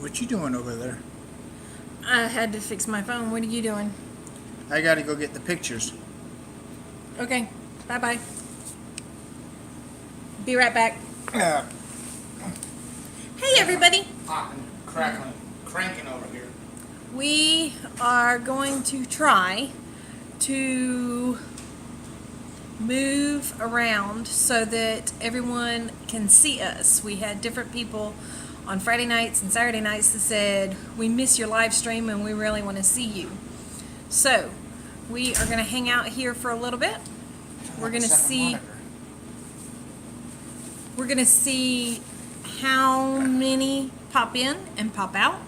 What you doing over there? I had to fix my phone. What are you doing? I gotta go get the pictures. Okay, bye-bye. Be right back. Yeah. Hey, everybody. Popping, crackling, cranking over here. We are going to try to move around so that everyone can see us. We had different people on Friday nights and Saturday nights that said, we miss your live stream and we really want to see you. So, we are going to hang out here for a little bit. We're going to see how many pop in and pop out.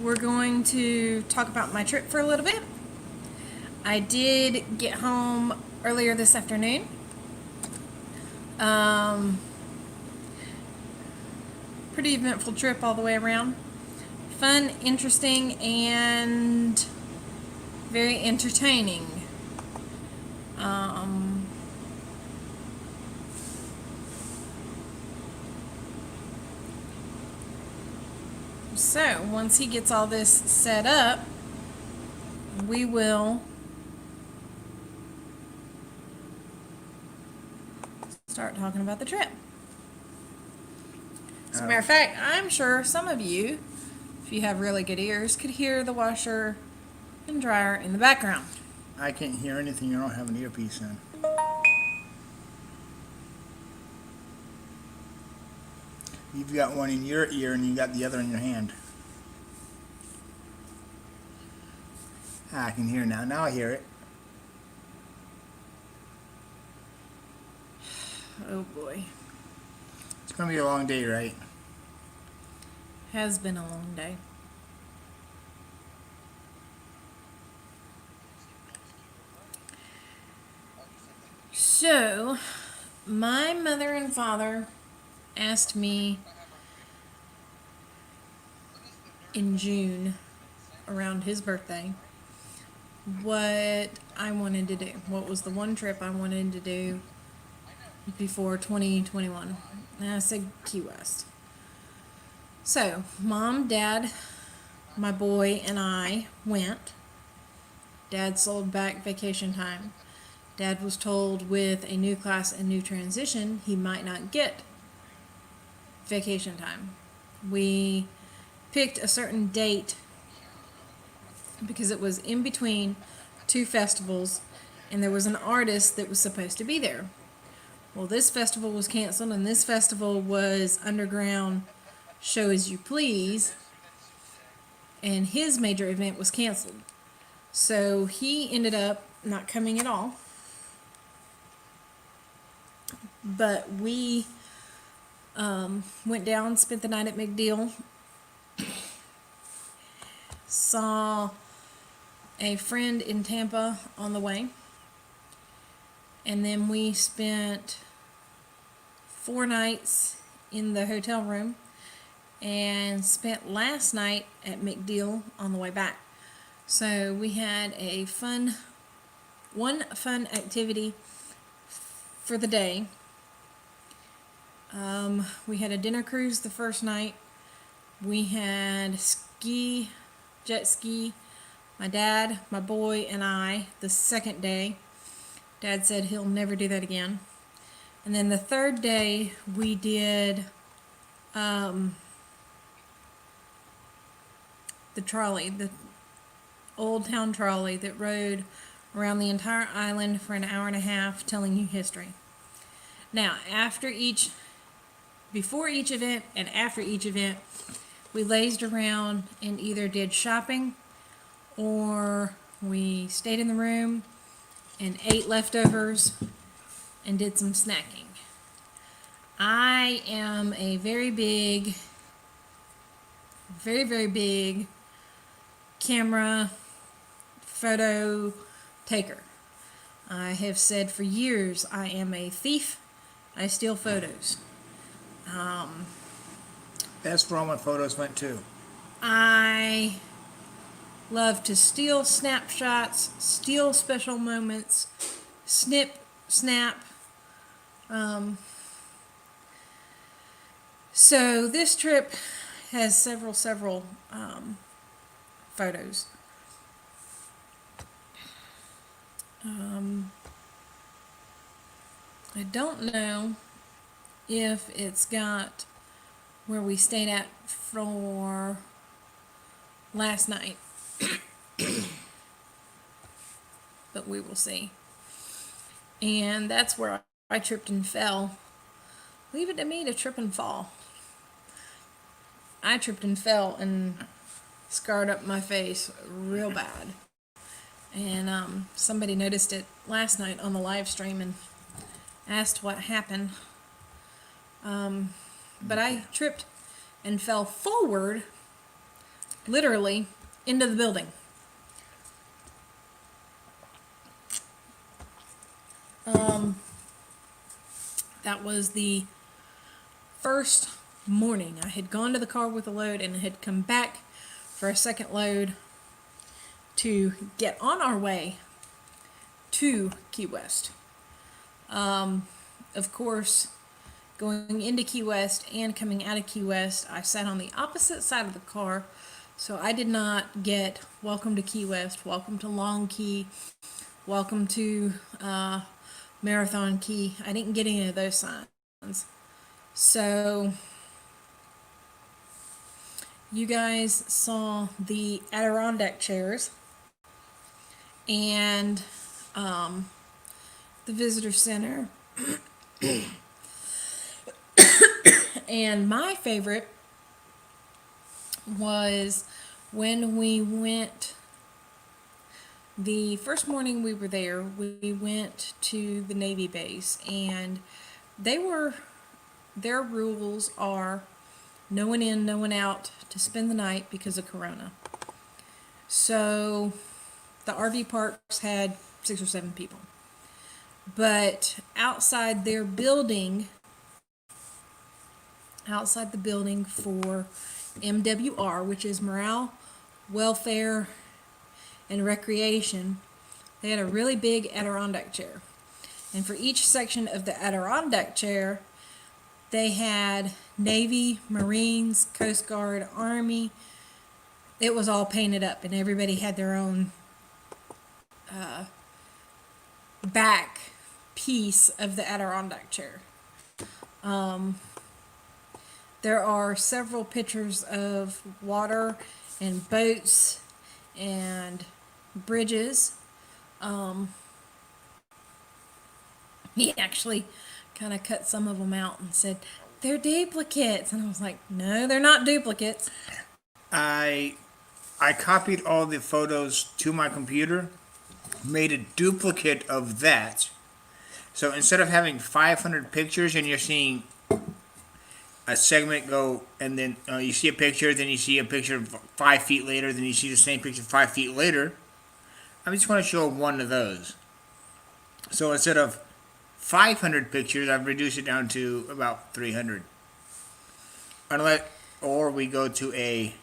We're going to talk about my trip for a little bit. I did get home earlier this afternoon. Pretty eventful trip all the way around. Fun, interesting, and very entertaining. So, once he gets all this set up, we will start talking about the trip. As a matter of fact, I'm sure some of you, if you have really good ears, could hear the washer and dryer in the background. I can't hear anything. You don't have an earpiece in. You've got one in your ear and you got the other in your hand. I can hear now. Now I hear it. Oh boy. It's gonna be a long day, right? Has been a long day. So, my mother and father asked me in June, around his birthday, what I wanted to do. What was the one trip I wanted to do before 2021? And I said Key West. So, Mom, Dad, my boy, and I went. Dad sold back vacation time. Dad was told with a new class and new transition, he might not get vacation time. We picked a certain date because it was in between two festivals and there was an artist that was supposed to be there. Well, this festival was canceled and this festival was Underground Show As You Please, and his major event was canceled. So he ended up not coming at all. But we went down, spent the night at McDeal, saw a friend in Tampa on the way, and then we spent 4 nights in the hotel room and spent last night at McDeal on the way back. So we had one fun activity for the day. We had a dinner cruise the first night. We had jet ski, my dad, my boy, and I the second day. Dad said he'll never do that again. And then the third day we did the trolley, the old town trolley that rode around the entire island for an hour and a half telling you history. Now, before each event and after each event, we lazed around and either did shopping or we stayed in the room and ate leftovers and did some snacking. I am a very, very big camera photo taker. I have said for years I am a thief. I steal photos. That's where all my photos went too. I love to steal snapshots, steal special moments, snip, snap. So this trip has several photos. I don't know if it's got where we stayed at for last night, but we will see. And that's where I tripped and fell. Leave it to me to trip and fall. I tripped and fell and scarred up my face real bad. And somebody noticed it last night on the live stream and asked what happened. But I tripped and fell forward, literally, into the building. That was the first morning. I had gone to the car with a load and had come back for a second load to get on our way to Key West. Of course, going into Key West and coming out of Key West, I sat on the opposite side of the car, so I did not get welcome to Key West, welcome to Long Key, welcome to Marathon Key. I didn't get any of those signs. So you guys saw the Adirondack chairs and the visitor center. And my favorite was when we went, the first morning we were there, we went to the Navy base, and their rules are no one in, no one out to spend the night because of Corona. So the RV parks had 6 or 7 people. But outside their building, outside the building for MWR, which is Morale, Welfare, and Recreation, they had a really big Adirondack chair. And for each section of the Adirondack chair, they had Navy, Marines, Coast Guard, Army. It was all painted up, and everybody had their own back piece of the Adirondack chair. There are several pictures of water and boats and bridges. He actually kind of cut some of them out and said, "They're duplicates." And I was like, "No, they're not duplicates." I copied all the photos to my computer, made a duplicate of that. So instead of having 500 pictures and you're seeing a segment go, and then you see a picture, then you see a picture 5 feet later, then you see the same picture 5 feet later, I'm just going to show one of those. So instead of 500 pictures, I've reduced it down to about 300. Or we go to a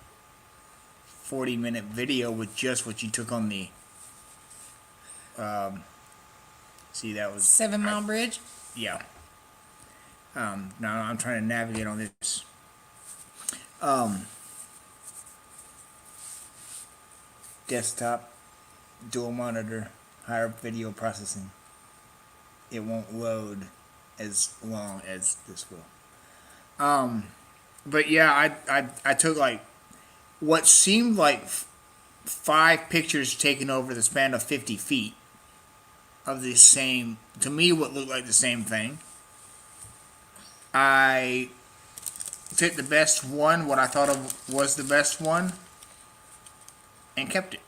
40-minute video with just what you took on the see, that was 7 Mile Bridge. Yeah. Now I'm trying to navigate on this. Desktop, dual monitor, higher video processing. It won't load as long as this will. But yeah, I took like what seemed like 5 pictures taken over the span of 50 feet of the same, to me, what looked like the same thing. I took the best one, what I thought of was the best one, and kept it.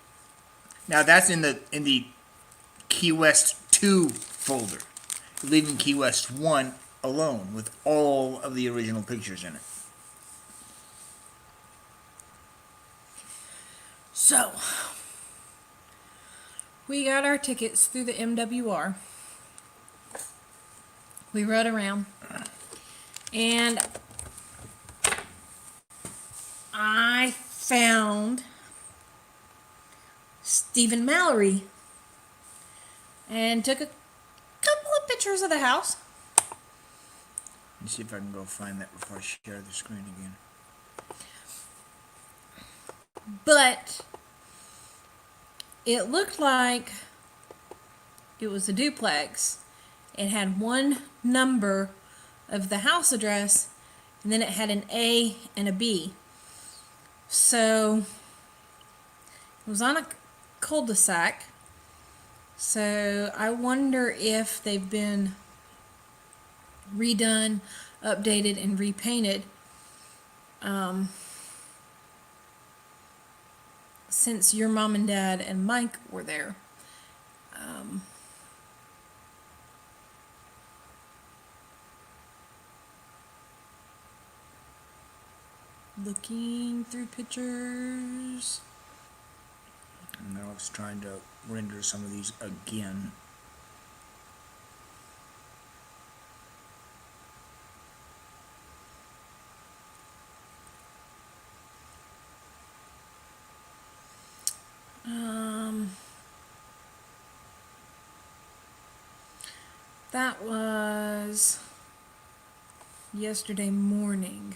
Now that's in the Key West 2 folder, leaving Key West 1 alone with all of the original pictures in it. So, we got our tickets through the MWR. We rode around. And I found Stephen Mallory and took a couple of pictures of the house. Let me see if I can go find that before I share the screen again. but it looked like it was a duplex. It had one number of the house address, and then it had an A and a B. So it was on a cul-de-sac. So I wonder if they've been redone, updated, and repainted since your mom and dad and Mike were there. Looking through pictures. And now it's trying to render some of these again. That was yesterday morning.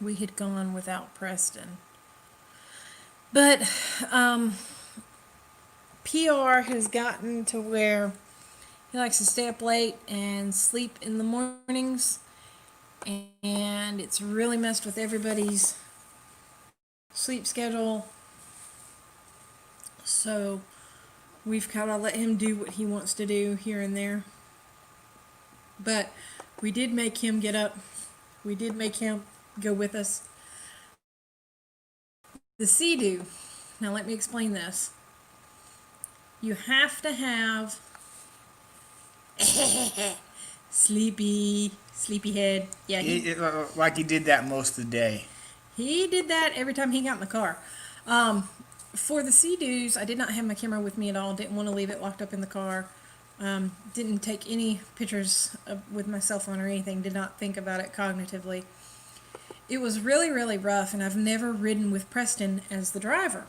We had gone without Preston. But PR has gotten to where he likes to stay up late and sleep in the mornings, and it's really messed with everybody's sleep schedule. So we've kind of let him do what he wants to do here and there. But we did make him get up. We did make him go with us. The Sea-Doo. Now let me explain this. You have to have sleepyhead. Yeah, Like he did that most of the day. he did that every time he got in the car. For the Sea-Doos, I did not have my camera with me at all. Didn't want to leave it locked up in the car. Didn't take any pictures with my cell phone or anything. Did not think about it cognitively. It was really, really rough, and I've never ridden with Preston as the driver.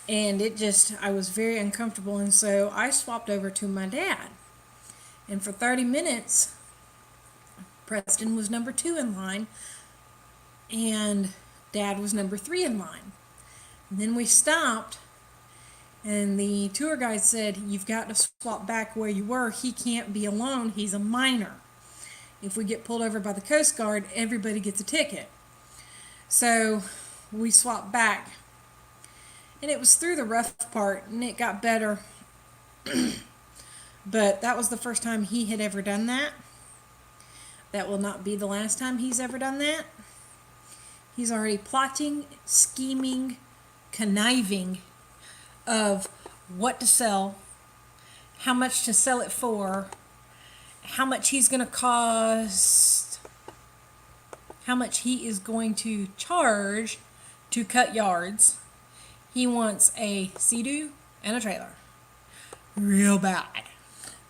And I was very uncomfortable, and so I swapped over to my dad. And for 30 minutes, Preston was number 2 in line, and Dad was number 3 in line. And then we stopped, and the tour guide said, "You've got to swap back where you were. He can't be alone. He's a minor. If we get pulled over by the Coast Guard, everybody gets a ticket." So we swapped back. And it was through the rough part, and it got better. But that was the first time he had ever done that. That will not be the last time he's ever done that. He's already plotting, scheming, conniving of what to sell, how much to sell it for, how much he's going to cost, how much he is going to charge to cut yards. He wants a Sea-Doo and a trailer. Real bad.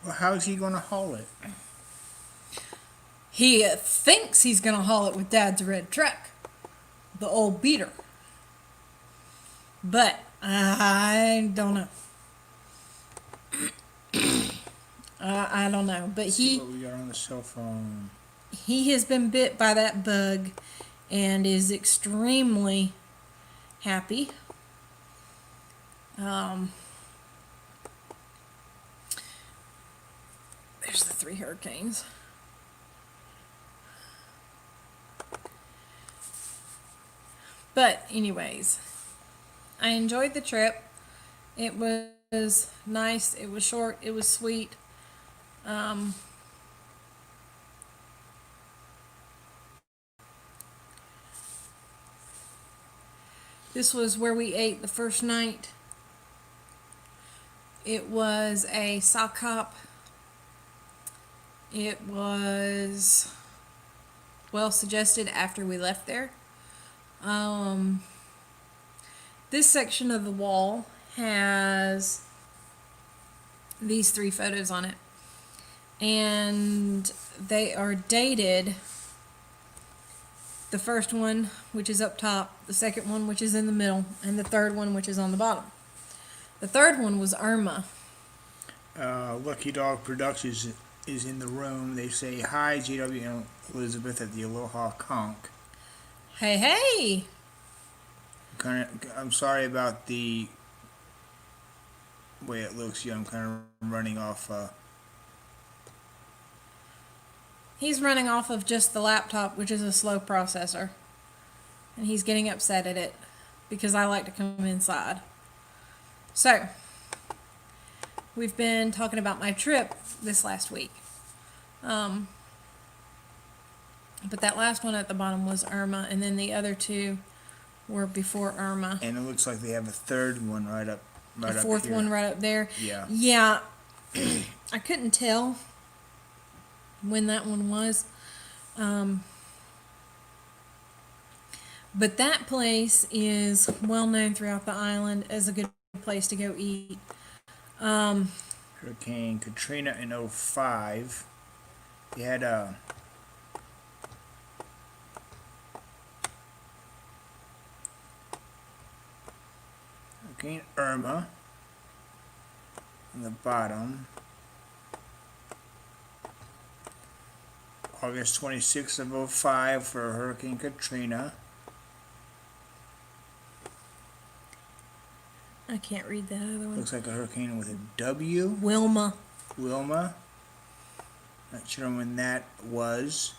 Well, how is he going to haul it? He thinks he's going to haul it with Dad's red truck, the old beater. But I don't know. I don't know. But Let's see what we got on the cell phone. He has been bit by that bug and is extremely happy. There's the 3 hurricanes. But anyways, I enjoyed the trip. It was nice. It was short. It was sweet. This was where we ate the first night. It was a sock hop. It was well suggested after we left there. This section of the wall has these 3 photos on it, and they are dated. The first one, which is up top, the second one, which is in the middle, and the third one, which is on the bottom. The third one was Irma. Lucky Dog Productions is in the room. They say, hi, JW and Elizabeth at the Aloha Conch. Hey, hey! I'm sorry about the way it looks. Yeah, I'm kind of running off. He's running off of just the laptop, which is a slow processor. And he's getting upset at it because I like to come inside. So, we've been talking about my trip this last week. But that last one at the bottom was Irma, and then the other two were before Irma. And it looks like they have a third one right up A fourth here. one right up there. Yeah. Yeah. I couldn't tell when that one was. But that place is well known throughout the island as a good place to go eat. Hurricane Katrina in '05. They had Hurricane Irma on the bottom. August 26th of '05 for Hurricane Katrina. I can't read that other one. Looks like a hurricane with a W. Wilma. Wilma. Not sure when that was.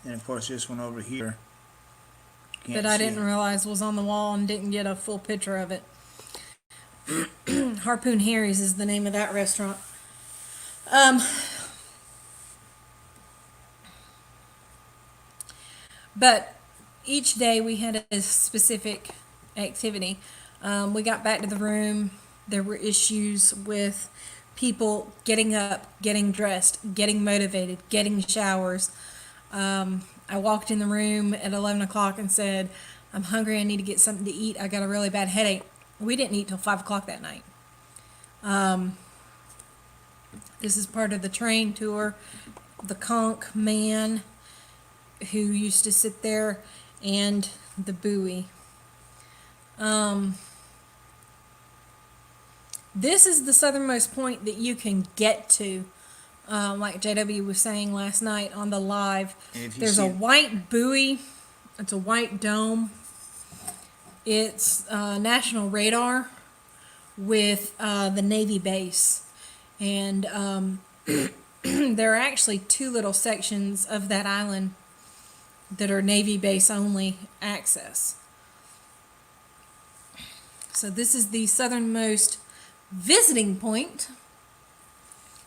And of course this one over here. That I didn't realize was on the wall and didn't get a full picture of it. Harpoon Harry's is the name of that restaurant. But each day we had a specific activity. We got back to the room. There were issues with people getting up, getting dressed, getting motivated, getting showers. I walked in the room at 11 o'clock and said, I'm hungry, I need to get something to eat. I got a really bad headache. We didn't eat till 5 o'clock that night. This is part of the train tour. The conch man who used to sit there and the buoy. This is the southernmost point that you can get to. Like JW was saying last night on the live, there's a white buoy. It's a white dome. It's national radar with the Navy base. And there are actually two little sections of that island that are Navy base only access. So this is the southernmost visiting point.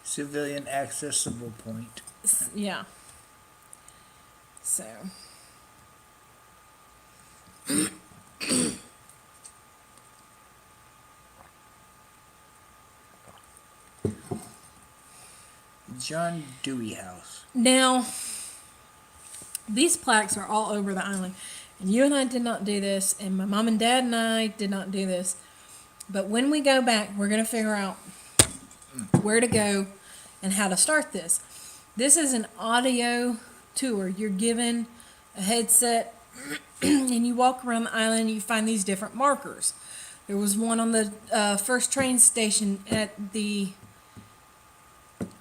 Civilian accessible point. Yeah. So. John Dewey House. Now, these plaques are all over the island. And you and I did not do this, and my mom and dad and I did not do this. But when we go back, we're going to figure out where to go and how to start this. This is an audio tour. You're given a headset and you walk around the island and you find these different markers. There was one on the first train station at the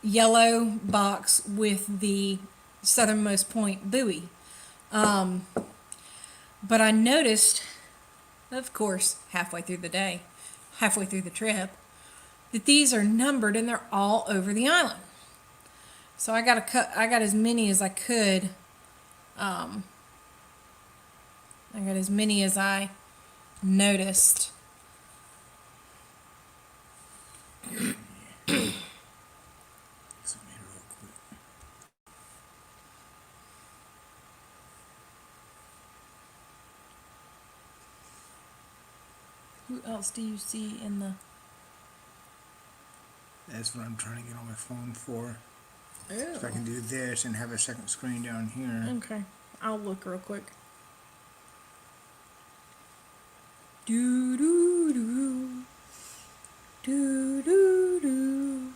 yellow box with the southernmost point buoy. But I noticed, of course, halfway through the trip, that these are numbered and they're all over the island. So I got as many as I could. I got as many as I noticed. Who else do you see in the... That's what I'm trying to get on my phone for. Oh. If I can do this and have a second screen down here. Okay, I'll look real quick. Do do do do do do.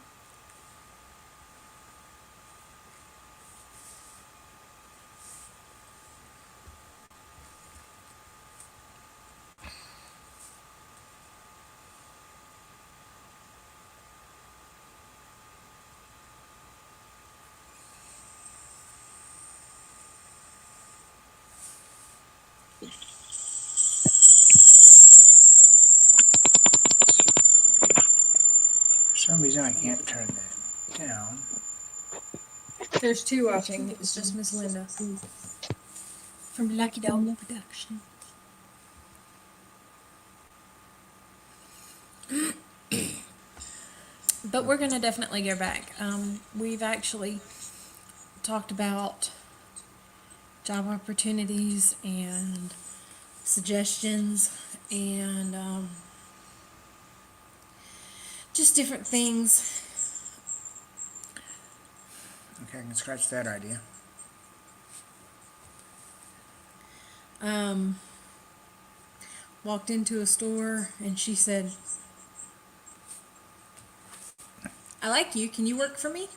Okay. For some reason, I can't turn that down. There's two watching. It's just Miss Linda from Lucky Dog Production. But we're gonna definitely go back. We've actually talked about job opportunities and suggestions and just different things. Okay, I can scratch that idea. Walked into a store and she said, "I like you. Can you work for me?"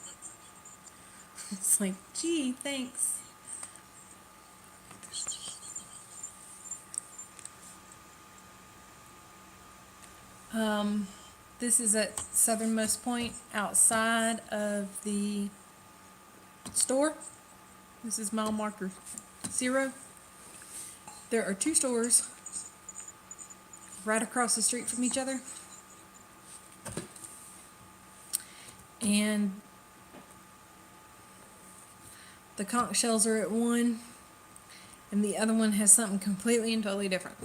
It's like, gee, thanks. This is at southernmost point outside of the store. This is mile marker 0. There are 2 stores right across the street from each other. And the conch shells are at one, and the other one has something completely and totally different.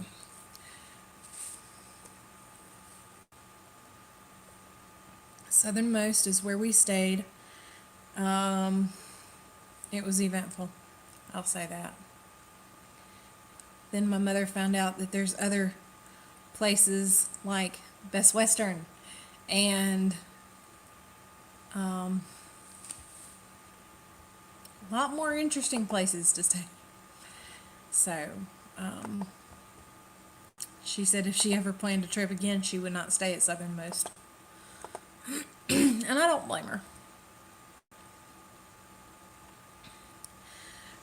Southernmost is where we stayed. It was eventful, I'll say that. Then my mother found out that there's other places like Best Western and a lot more interesting places to stay. So she said if she ever planned a trip again, she would not stay at Southernmost. And I don't blame her.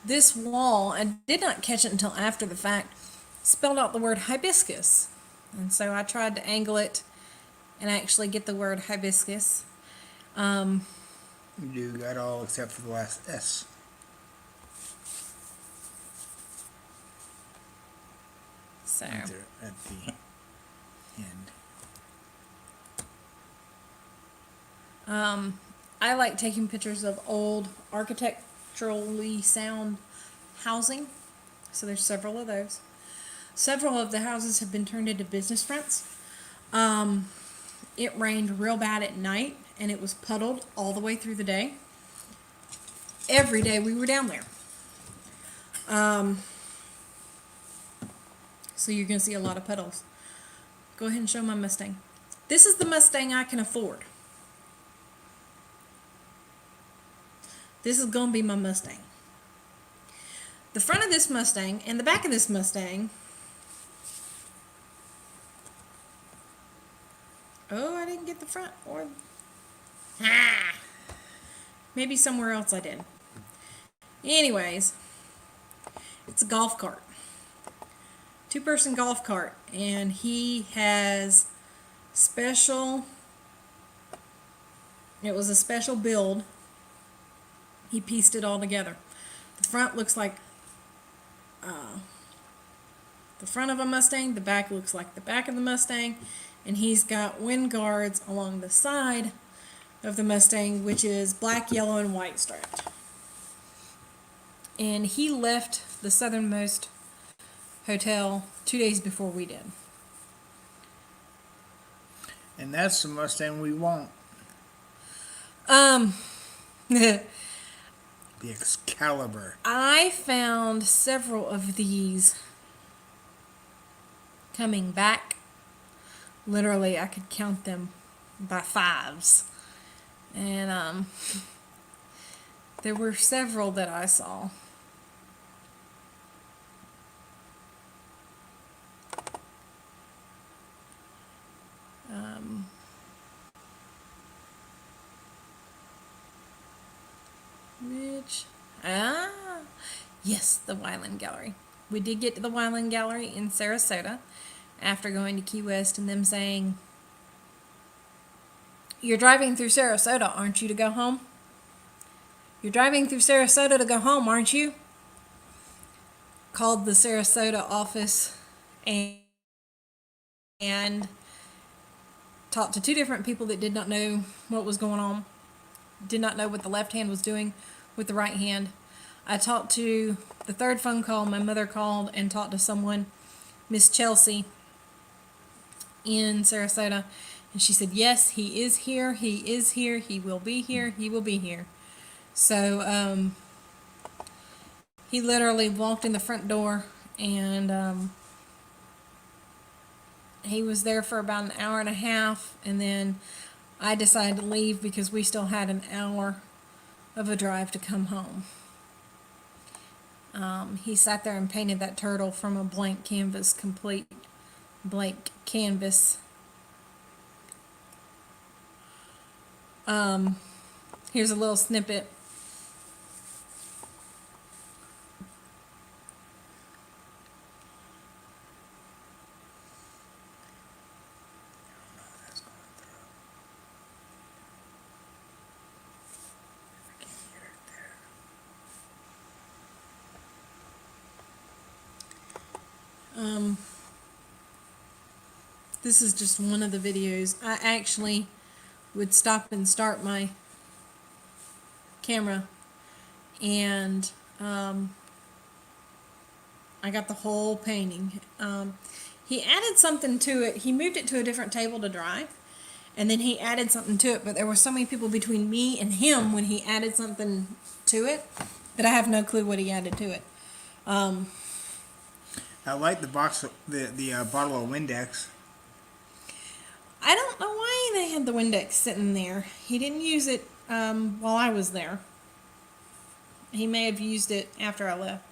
This wall, I did not catch it until after the fact, spelled out the word hibiscus. And so I tried to angle it and actually get the word hibiscus. You got all except for the last S. So Right there at the end. I like taking pictures of old architecturally sound housing. So there's several of those. Several of the houses have been turned into business fronts. It rained real bad at night and it was puddled all the way through the day. Every day we were down there. So you're going to see a lot of puddles. Go ahead and show my Mustang. This is the Mustang I can afford. This is going to be my Mustang. The front of this Mustang and the back of this Mustang. Oh, I didn't get the front or... Maybe somewhere else I did. Anyways, it's a golf cart. 2-person golf cart. And he has special... It was a special build. He pieced it all together. The front looks like the front of a Mustang. The back looks like the back of the Mustang. And he's got wind guards along the side of the Mustang, which is black, yellow, and white striped. And he left the southernmost hotel 2 days before we did. And that's the Mustang we want. The Excalibur. I found several of these coming back. Literally, I could count them by 5s. And there were several that I saw. Yes, the Wyland Gallery. We did get to the Wyland Gallery in Sarasota after going to Key West and them saying, "You're driving through Sarasota, aren't you, to go home? You're driving through Sarasota to go home, aren't you?" called the Sarasota office and talked to two different people that did not know what was going on, did not know what the left hand was doing with the right hand. I talked to the third phone call. My mother called and talked to someone, Miss Chelsea, in Sarasota, and she said, yes, he is here, he is here, he will be here, he will be here. So he literally walked in the front door, and he was there for about an hour and a half, and then I decided to leave because we still had an hour of a drive to come home. He sat there and painted that turtle from a blank canvas, complete blank canvas. Here's a little snippet. This is just one of the videos. I actually would stop and start my camera, and I got the whole painting. He added something to it. He moved it to a different table to dry, and then he added something to it, but there were so many people between me and him when he added something to it that I have no clue what he added to it. I like the box, the bottle of Windex. I don't know why they had the Windex sitting there. He didn't use it while I was there. He may have used it after I left.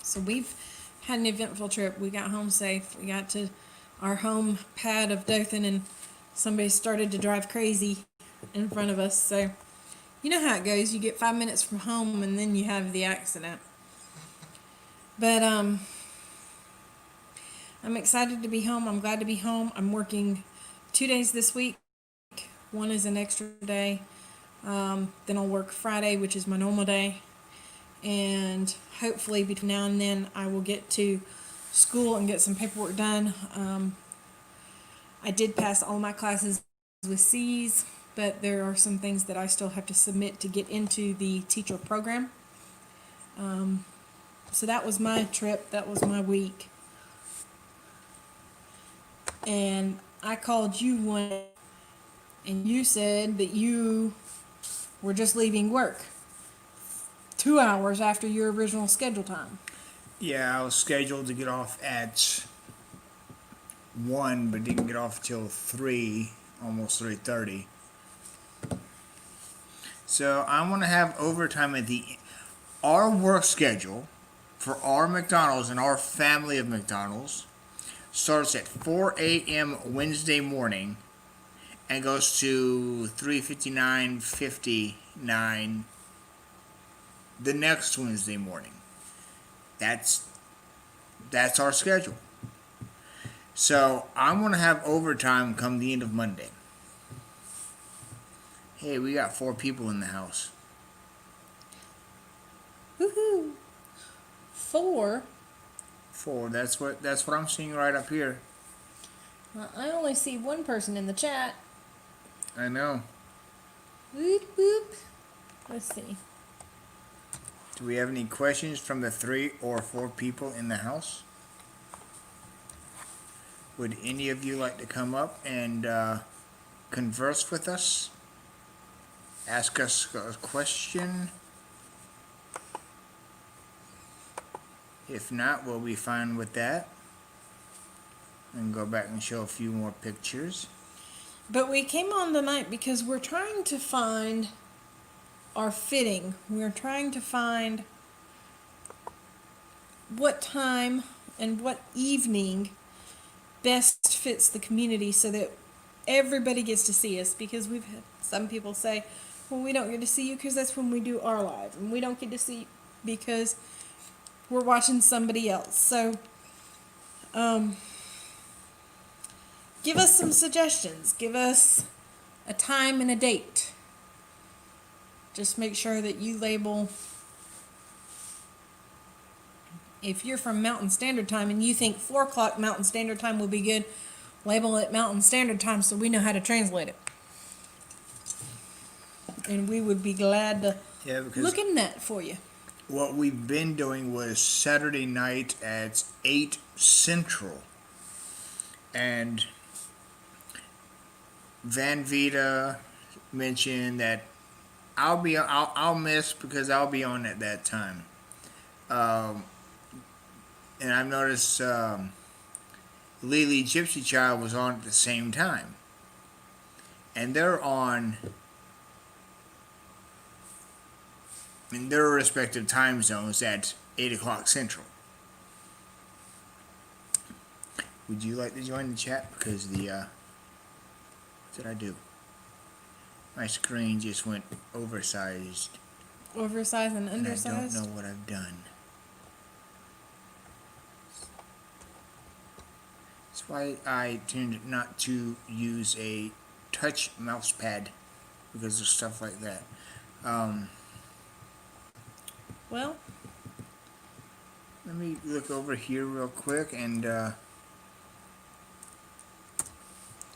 So we've had an eventful trip. We got home safe. We got to our home pad of Dothan, and somebody started to drive crazy in front of us. So you know how it goes. You get 5 minutes from home, and then you have the accident. But I'm excited to be home. I'm glad to be home. I'm working 2 days this week. One is an extra day. Then I'll work Friday, which is my normal day. And hopefully between now and then I will get to school and get some paperwork done. I did pass all my classes with C's, but there are some things that I still have to submit to get into the teacher program. So that was my trip. That was my week. And I called you one, and you said that you were just leaving work 2 hours after your original schedule time. Yeah, I was scheduled to get off at 1, but didn't get off till 3, almost 3:30. So I'm gonna have overtime at our work schedule for our McDonald's and our family of McDonald's starts at 4 a.m. Wednesday morning and goes to 3:59:59 the next Wednesday morning. That's our schedule. So I'm gonna have overtime come the end of Monday. Hey, we got 4 people in the house. Woohoo! 4. 4. That's what I'm seeing right up here. I only see one person in the chat. I know. Boop, boop. Let's see. Do we have any questions from the 3 or 4 people in the house? Would any of you like to come up and converse with us? Ask us a question? If not, we'll be fine with that. And go back and show a few more pictures. But we came on tonight because we're trying to find are fitting. We're trying to find what time and what evening best fits the community so that everybody gets to see us, because we've had some people say, well, we don't get to see you because that's when we do our live, and we don't get to see you because we're watching somebody else. So give us some suggestions. Give us a time and a date. Just make sure that you label, if you're from Mountain Standard Time and you think 4 o'clock Mountain Standard Time will be good, label it Mountain Standard Time so we know how to translate it. And we would be glad to because look in that for you. what we've been doing was Saturday night at 8 Central. And Van Vita mentioned that I'll miss because I'll be on at that time. And I've noticed Lily Gypsy Child was on at the same time. And they're on in their respective time zones at 8 o'clock Central. Would you like to join the chat? Because what did I do? My screen just went oversized. Oversized and And I undersized? don't know what I've done. That's why I tend not to use a touch mouse pad because of stuff like that. Well, Let me look over here real quick and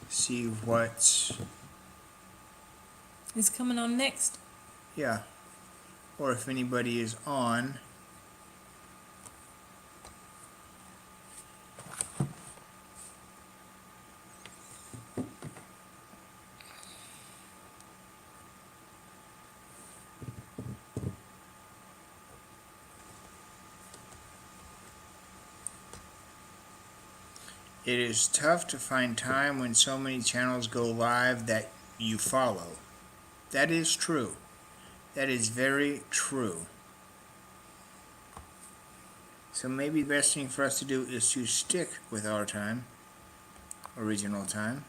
see what, is coming on next. yeah, or if anybody is on. It is tough to find time when so many channels go live that you follow. That is true. That is very true. So maybe the best thing for us to do is to stick with our time, original time.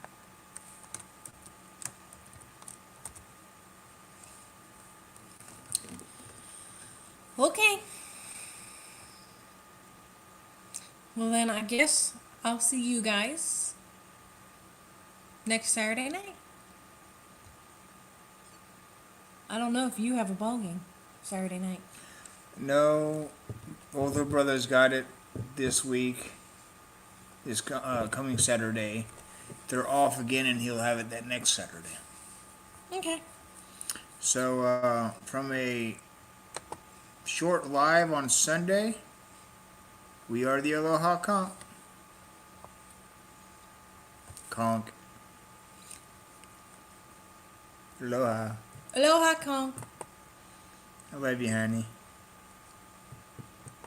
Okay. Well, then I guess I'll see you guys next Saturday night. I don't know if you have a ball game Saturday night. No, older brothers got it this week, this coming Saturday. They're off again, and he'll have it that next Saturday. Okay. So from a short live on Sunday, we are the Aloha Conch. Conch. Aloha. Aloha Conch. I love you, honey.